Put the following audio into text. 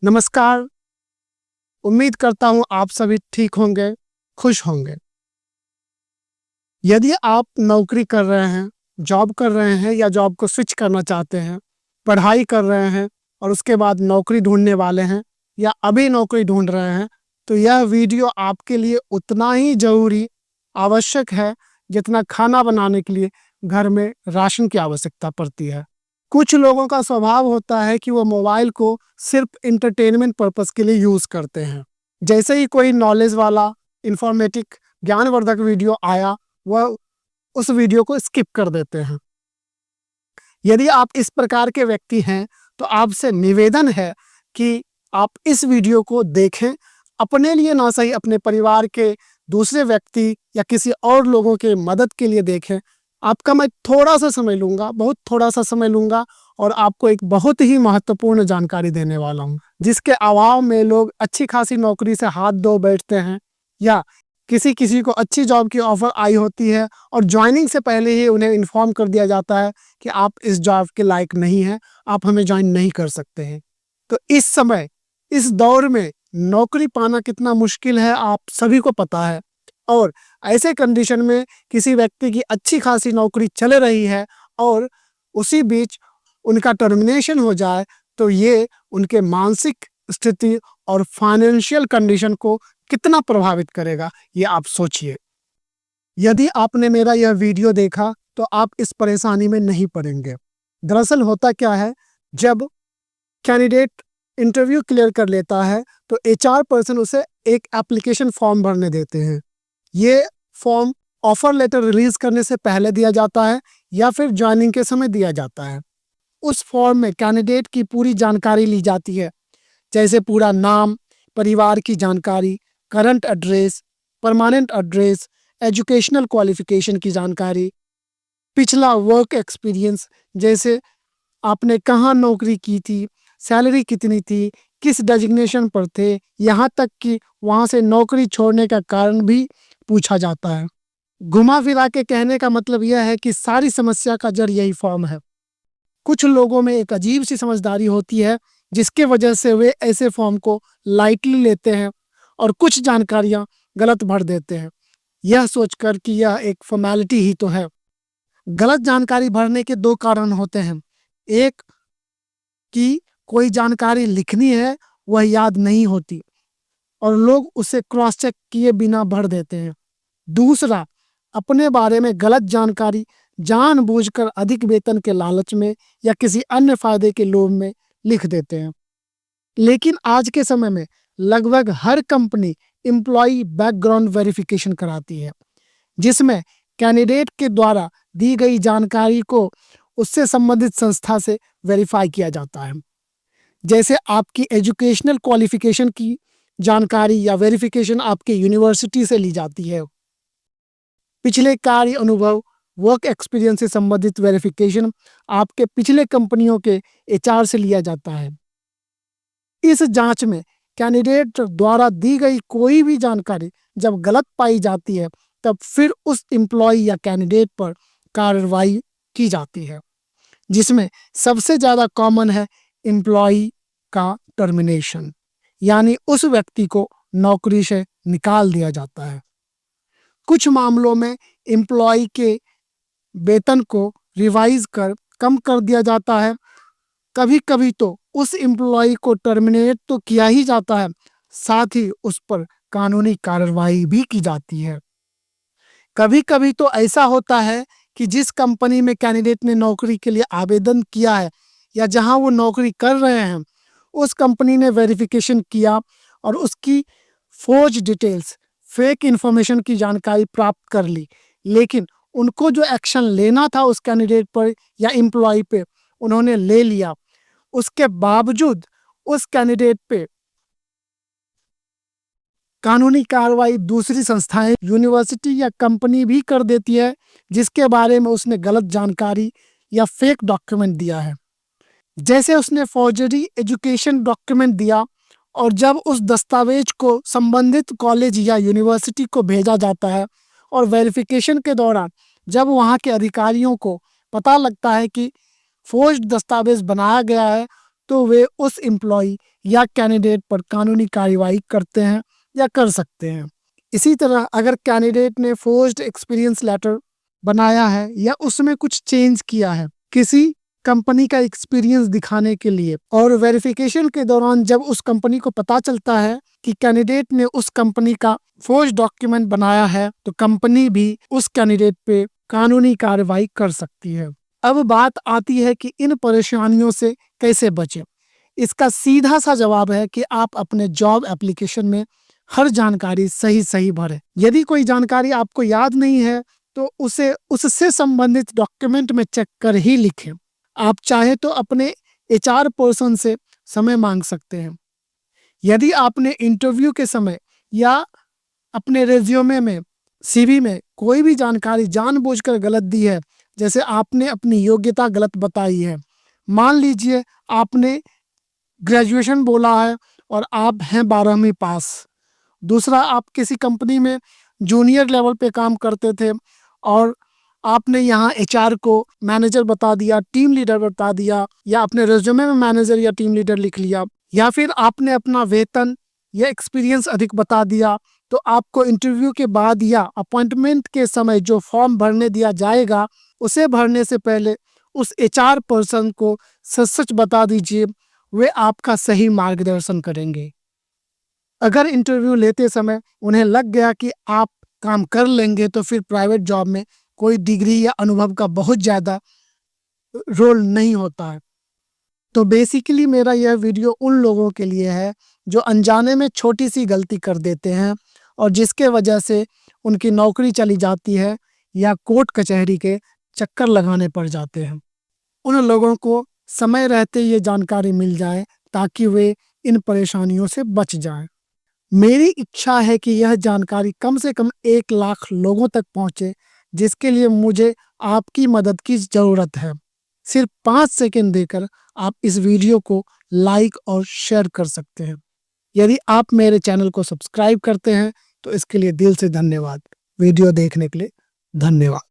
नमस्कार। उम्मीद करता हूँ आप सभी ठीक होंगे, खुश होंगे। यदि आप नौकरी कर रहे हैं, जॉब कर रहे हैं या जॉब को स्विच करना चाहते हैं, पढ़ाई कर रहे हैं और उसके बाद नौकरी ढूंढने वाले हैं या अभी नौकरी ढूंढ रहे हैं, तो यह वीडियो आपके लिए उतना ही ज़रूरी, आवश्यक है जितना खाना बनाने के लिए घर में राशन की आवश्यकता पड़ती है। कुछ लोगों का स्वभाव होता है कि वो मोबाइल को सिर्फ इंटरटेनमेंट पर्पस के लिए यूज़ करते हैं। जैसे ही कोई नॉलेज वाला, इंफॉर्मेटिक, ज्ञानवर्धक वीडियो आया, वह उस वीडियो को स्किप कर देते हैं। यदि आप इस प्रकार के व्यक्ति हैं, तो आपसे निवेदन है कि आप इस वीडियो को देखें। अपने लिए ना सही, अपने परिवार के दूसरे व्यक्ति या किसी और लोगों के मदद के लिए देखें। आपका मैं थोड़ा सा समय लूँगा, बहुत थोड़ा सा समय लूँगा और आपको एक बहुत ही महत्वपूर्ण जानकारी देने वाला हूँ, जिसके अभाव में लोग अच्छी खासी नौकरी से हाथ धो बैठते हैं या किसी को अच्छी जॉब की ऑफ़र आई होती है और ज्वाइनिंग से पहले ही उन्हें इन्फॉर्म कर दिया जाता है कि आप इस जॉब के लायक नहीं हैं, आप हमें ज्वाइन नहीं कर सकते हैं। तो इस समय, इस दौर में नौकरी पाना कितना मुश्किल है आप सभी को पता है, और ऐसे कंडीशन में किसी व्यक्ति की अच्छी खासी नौकरी चल रही है और उसी बीच उनका टर्मिनेशन हो जाए, तो ये उनके मानसिक स्थिति और फाइनेंशियल कंडीशन को कितना प्रभावित करेगा, ये आप सोचिए। यदि आपने मेरा यह वीडियो देखा तो आप इस परेशानी में नहीं पड़ेंगे। दरअसल होता क्या है, जब कैंडिडेट इंटरव्यू क्लियर कर लेता है तो एचआर पर्सन उसे एक एप्लीकेशन फॉर्म भरने देते हैं। ये फॉर्म ऑफर लेटर रिलीज करने से पहले दिया जाता है या फिर ज्वाइनिंग के समय दिया जाता है। उस फॉर्म में कैंडिडेट की पूरी जानकारी ली जाती है, जैसे पूरा नाम, परिवार की जानकारी, current address, permanent address, educational qualification की जानकारी, पिछला वर्क एक्सपीरियंस, जैसे आपने कहाँ नौकरी की थी, सैलरी कितनी थी, किस डेजिग्नेशन पर थे, यहाँ तक कि वहाँ से नौकरी छोड़ने का कारण भी पूछा जाता है। घुमा फिरा के कहने का मतलब यह है कि सारी समस्या का जड़ यही फॉर्म है। कुछ लोगों में एक अजीब सी समझदारी होती है, जिसके वजह से वे ऐसे फॉर्म को लाइटली लेते हैं और कुछ जानकारियां गलत भर देते हैं, यह सोचकर कि यह एक फॉर्मेलिटी ही तो है। गलत जानकारी भरने के दो कारण होते हैं। एक, कि कोई जानकारी लिखनी है वह याद नहीं होती और लोग उसे क्रॉस चेक किए बिना भर देते हैं। दूसरा, अपने बारे में गलत जानकारी जानबूझकर अधिक वेतन के लालच में या किसी अन्य फायदे के लोभ में लिख देते हैं। लेकिन आज के समय में लगभग हर कंपनी एम्प्लॉय बैकग्राउंड वेरिफिकेशन कराती है, जिसमें कैंडिडेट के द्वारा दी गई जानकारी को उससे संबंधित संस्था से वेरीफाई किया जाता है। जैसे आपकी एजुकेशनल क्वालिफिकेशन की जानकारी या वेरिफिकेशन आपके यूनिवर्सिटी से ली जाती है। पिछले कार्य अनुभव, वर्क एक्सपीरियंस से संबंधित वेरिफिकेशन आपके पिछले कंपनियों के एचआर से लिया जाता है। इस जांच में कैंडिडेट द्वारा दी गई कोई भी जानकारी जब गलत पाई जाती है, तब फिर उस एम्प्लॉय या कैंडिडेट पर कार्रवाई की जाती है, जिसमें सबसे ज़्यादा कॉमन है एम्प्लॉय का टर्मिनेशन, यानी उस व्यक्ति को नौकरी से निकाल दिया जाता है। कुछ मामलों में एम्प्लॉय के वेतन को रिवाइज कर कम कर दिया जाता है। कभी कभी तो उस एम्प्लॉय को टर्मिनेट तो किया ही जाता है, साथ ही उस पर कानूनी कार्रवाई भी की जाती है। कभी कभी तो ऐसा होता है कि जिस कंपनी में कैंडिडेट ने नौकरी के लिए आवेदन किया है या जहां वो नौकरी कर रहे हैं, उस कंपनी ने वेरिफिकेशन किया और उसकी फोर्ज डिटेल्स, फेक इंफॉर्मेशन की जानकारी प्राप्त कर ली, लेकिन उनको जो एक्शन लेना था उस कैंडिडेट पर या एम्प्लॉय पे, उन्होंने ले लिया। उसके बावजूद उस कैंडिडेट पे कानूनी कार्रवाई दूसरी संस्थाएं, यूनिवर्सिटी या कंपनी भी कर देती है, जिसके बारे में उसने गलत जानकारी या फेक डॉक्यूमेंट दिया है। जैसे उसने फॉर्जरी एजुकेशन डॉक्यूमेंट दिया और जब उस दस्तावेज को संबंधित कॉलेज या यूनिवर्सिटी को भेजा जाता है और वेरिफिकेशन के दौरान जब वहाँ के अधिकारियों को पता लगता है कि फोर्ज्ड दस्तावेज बनाया गया है, तो वे उस एम्प्लॉय या कैंडिडेट पर कानूनी कार्रवाई करते हैं या कर सकते हैं। इसी तरह अगर कैंडिडेट ने फोर्स्ड एक्सपीरियंस लेटर बनाया है या उसमें कुछ चेंज किया है किसी कंपनी का एक्सपीरियंस दिखाने के लिए, और वेरिफिकेशन के दौरान जब उस कंपनी को पता चलता है कि कैंडिडेट ने उस कंपनी का फोर्ज डॉक्यूमेंट बनाया है, तो कंपनी भी उस कैंडिडेट पे कानूनी कार्रवाई कर सकती है। अब बात आती है कि इन परेशानियों से कैसे बचें। इसका सीधा सा जवाब है कि आप अपने जॉब एप्लीकेशन में हर जानकारी सही सही भरें। यदि कोई जानकारी आपको याद नहीं है तो उसे उससे संबंधित डॉक्यूमेंट में चेक कर ही लिखें। आप चाहे तो अपने HR पर्सन से समय मांग सकते हैं। यदि आपने इंटरव्यू के समय या अपने रेज्यूमे में, CV में कोई भी जानकारी जानबूझकर गलत दी है, जैसे आपने अपनी योग्यता गलत बताई है, मान लीजिए आपने ग्रेजुएशन बोला है और आप हैं 12वीं पास। दूसरा, आप किसी कंपनी में जूनियर लेवल पे काम करते थे और आपने यहाँ HR को मैनेजर बता दिया, टीम लीडर बता दिया, या अपने रेज्यूमे में मैनेजर या टीम लीडर लिख लिया, या फिर आपने अपना वेतन या एक्सपीरियंस अधिक बता दिया, तो आपको इंटरव्यू के बाद या अपॉइंटमेंट के समय जो फॉर्म भरने दिया जाएगा उसे भरने से पहले उस HR पर्सन को सच सच बता दीजिए, वे आपका सही मार्गदर्शन करेंगे। अगर इंटरव्यू लेते समय उन्हें लग गया कि आप काम कर लेंगे तो फिर प्राइवेट जॉब में कोई डिग्री या अनुभव का बहुत ज़्यादा रोल नहीं होता है। तो बेसिकली मेरा यह वीडियो उन लोगों के लिए है जो अनजाने में छोटी सी गलती कर देते हैं और जिसके वजह से उनकी नौकरी चली जाती है या कोर्ट कचहरी के चक्कर लगाने पड़ जाते हैं। उन लोगों को समय रहते ये जानकारी मिल जाए ताकि वे इन परेशानियों से बच जाएं। मेरी इच्छा है कि यह जानकारी कम से कम 1 लाख लोगों तक पहुंचे, जिसके लिए मुझे आपकी मदद की ज़रूरत है। सिर्फ 5 सेकंड देकर आप इस वीडियो को लाइक और शेयर कर सकते हैं। यदि आप मेरे चैनल को सब्सक्राइब करते हैं तो इसके लिए दिल से धन्यवाद। वीडियो देखने के लिए धन्यवाद।